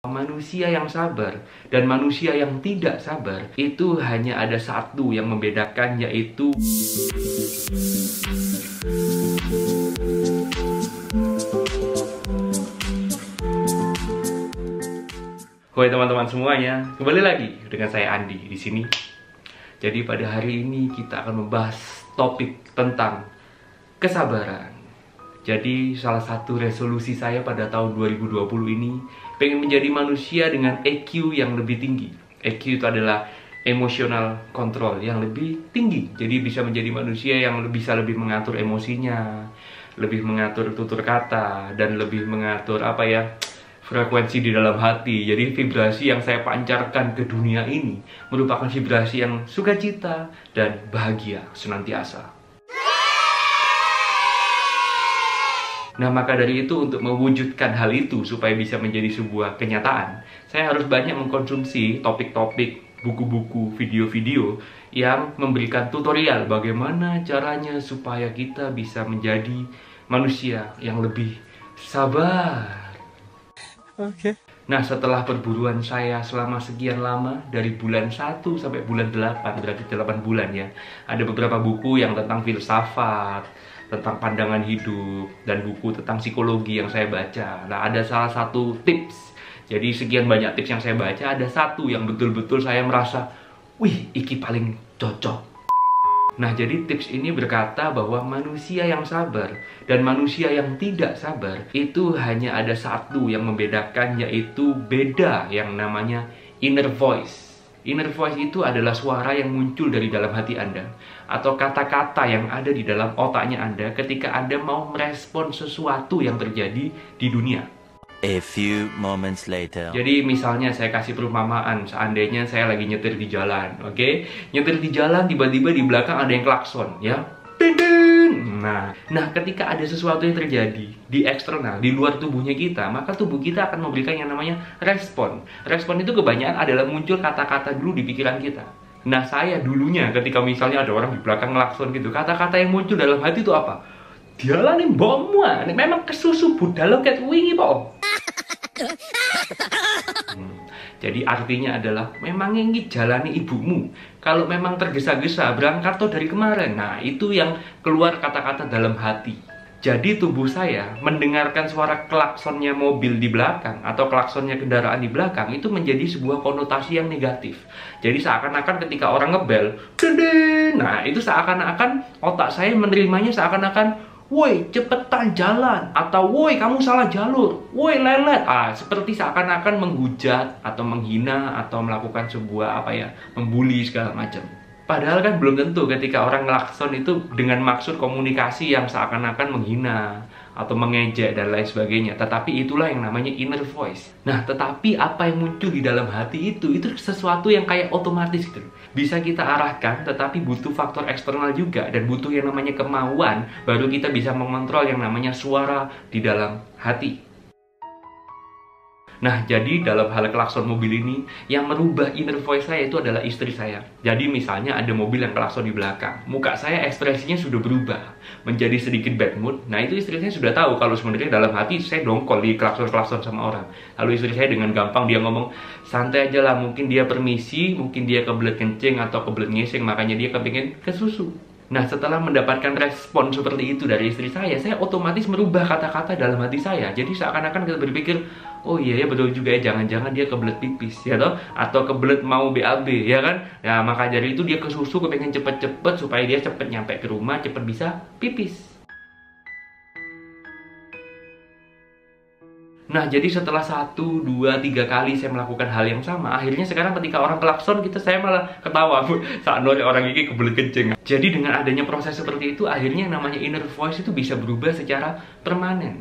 Manusia yang sabar dan manusia yang tidak sabar itu hanya ada satu yang membedakan, yaitu Hai teman-teman semuanya, kembali lagi dengan saya Andi di sini. Jadi pada hari ini kita akan membahas topik tentang kesabaran. Jadi salah satu resolusi saya pada tahun 2020 ini pengen menjadi manusia dengan EQ yang lebih tinggi. EQ itu adalah emotional control yang lebih tinggi. Jadi bisa menjadi manusia yang bisa lebih mengatur emosinya, lebih mengatur tutur kata, dan lebih mengatur frekuensi di dalam hati. Jadi vibrasi yang saya pancarkan ke dunia ini merupakan vibrasi yang sukacita dan bahagia senantiasa. Nah, maka dari itu untuk mewujudkan hal itu supaya bisa menjadi sebuah kenyataan, saya harus banyak mengkonsumsi topik-topik, buku-buku, video-video yang memberikan tutorial bagaimana caranya supaya kita bisa menjadi manusia yang lebih sabar. Oke. Nah, setelah perburuan saya selama sekian lama, dari bulan 1 sampai bulan 8, berarti 8 bulan ya, ada beberapa buku yang tentang filsafat, tentang pandangan hidup, dan buku tentang psikologi yang saya baca. Nah, ada salah satu tips. Jadi sekian banyak tips yang saya baca, ada satu yang betul-betul saya merasa, wih, iki paling cocok. Nah, jadi tips ini berkata bahwa manusia yang sabar dan manusia yang tidak sabar itu hanya ada satu yang membedakan, yaitu beda yang namanya inner voice. Inner voice itu adalah suara yang muncul dari dalam hati Anda, atau kata-kata yang ada di dalam otaknya Anda ketika Anda mau merespon sesuatu yang terjadi di dunia. A few moments later. Jadi misalnya saya kasih perumpamaan, seandainya saya lagi nyetir di jalan, oke? Nyetir di jalan, tiba-tiba di belakang ada yang klakson, ya? Ding! Nah, ketika ada sesuatu yang terjadi di eksternal, di luar tubuhnya kita, maka tubuh kita akan memberikan yang namanya respon. Respon itu kebanyakan adalah muncul kata-kata dulu di pikiran kita. Nah, saya dulunya ketika misalnya ada orang di belakang klakson gitu, kata-kata yang muncul dalam hati itu apa? Dialah nih bomu, memang kesusu budal ket wingi po. Jadi artinya adalah memang ingin jalani ibumu. Kalau memang tergesa-gesa berangkat tuh dari kemarin. Nah, itu yang keluar kata-kata dalam hati. Jadi tubuh saya mendengarkan suara klaksonnya mobil di belakang atau klaksonnya kendaraan di belakang itu menjadi sebuah konotasi yang negatif. Jadi seakan-akan ketika orang ngebel, nah itu seakan-akan otak saya menerimanya seakan-akan, woi cepetan jalan, atau woi kamu salah jalur, woi lelet. Seperti seakan-akan menghujat atau menghina atau melakukan sebuah membuli segala macam. Padahal kan belum tentu ketika orang ngelakson itu dengan maksud komunikasi yang seakan-akan menghina atau mengejek dan lain sebagainya. Tetapi itulah yang namanya inner voice. Nah, tetapi apa yang muncul di dalam hati itu sesuatu yang kayak otomatis gitu. Bisa kita arahkan, tetapi butuh faktor eksternal juga. Dan butuh yang namanya kemauan, baru kita bisa mengontrol yang namanya suara di dalam hati. Nah, jadi dalam hal klakson mobil ini, yang merubah inner voice saya itu adalah istri saya. Jadi misalnya ada mobil yang klakson di belakang, muka saya ekspresinya sudah berubah menjadi sedikit bad mood. Nah, itu istri saya sudah tahu kalau sebenarnya dalam hati saya dongkol di klakson-klakson sama orang. Lalu istri saya dengan gampang dia ngomong, santai aja lah, mungkin dia permisi, mungkin dia kebelet kencing atau kebelet ngising, makanya dia kepingin ke susu. Nah, setelah mendapatkan respon seperti itu dari istri saya otomatis merubah kata-kata dalam hati saya. Jadi seakan-akan kita berpikir, oh iya ya betul juga ya, jangan-jangan dia kebelet pipis ya toh, atau kebelet mau BAB ya kan. Nah, maka dari itu dia ke susu, kepengen cepet-cepet supaya dia cepet nyampe ke rumah, cepet bisa pipis. Nah, jadi setelah 1, 2, 3 kali saya melakukan hal yang sama, akhirnya sekarang ketika orang klakson saya malah ketawa saat orang ini kebelet kencing. Jadi dengan adanya proses seperti itu, akhirnya yang namanya inner voice itu bisa berubah secara permanen.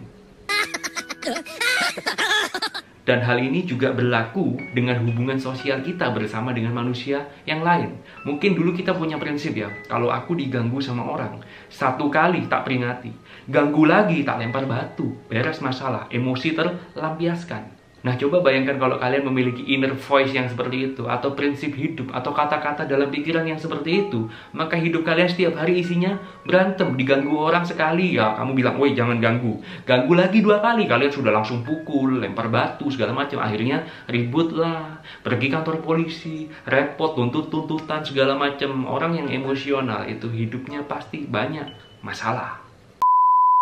Dan hal ini juga berlaku dengan hubungan sosial kita bersama dengan manusia yang lain. Mungkin dulu kita punya prinsip ya, kalau aku diganggu sama orang, 1 kali tak peringati, ganggu lagi tak lempar batu, beres masalah, emosi terlampiaskan. Nah, coba bayangkan kalau kalian memiliki inner voice yang seperti itu, atau prinsip hidup, atau kata-kata dalam pikiran yang seperti itu, maka hidup kalian setiap hari isinya berantem, diganggu orang sekali, ya kamu bilang, woi jangan ganggu. Ganggu lagi 2 kali, kalian sudah langsung pukul, lempar batu, segala macam. Akhirnya ribut lah, pergi kantor polisi, repot, tuntutan, segala macam. Orang yang emosional itu hidupnya pasti banyak masalah.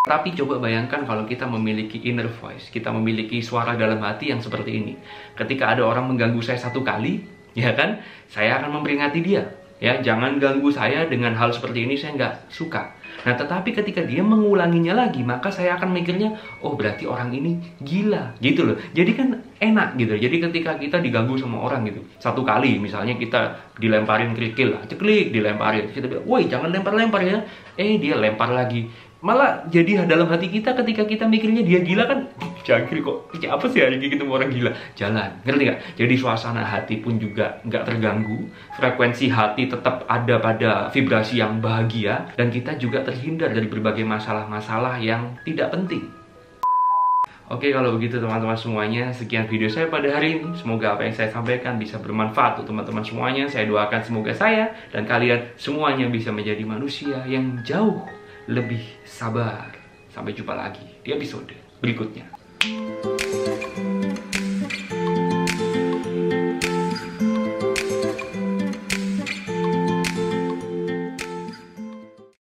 Tapi coba bayangkan kalau kita memiliki inner voice, kita memiliki suara dalam hati yang seperti ini. Ketika ada orang mengganggu saya 1 kali, ya kan, saya akan memperingati dia. Ya, jangan ganggu saya dengan hal seperti ini, saya nggak suka. Nah, tetapi ketika dia mengulanginya lagi, maka saya akan mikirnya, oh berarti orang ini gila, gitu loh. Jadi kan enak gitu. Jadi ketika kita diganggu sama orang gitu, 1 kali misalnya kita dilemparin kerikil, ceklik, dilemparin. Kita bilang, woi jangan lempar-lempar ya. Dia lempar lagi. Malah jadi dalam hati kita ketika kita mikirnya dia gila kan, jangkrik kok, apa sih hari ini ketemu orang gila, jalan, ngerti nggak? Jadi suasana hati pun juga nggak terganggu, frekuensi hati tetap ada pada vibrasi yang bahagia, dan kita juga terhindar dari berbagai masalah-masalah yang tidak penting. Oke, kalau begitu teman-teman semuanya, sekian video saya pada hari ini. Semoga apa yang saya sampaikan bisa bermanfaat untuk teman-teman semuanya. Saya doakan semoga saya dan kalian semuanya bisa menjadi manusia yang jauh lebih sabar. Sampai jumpa lagi di episode berikutnya.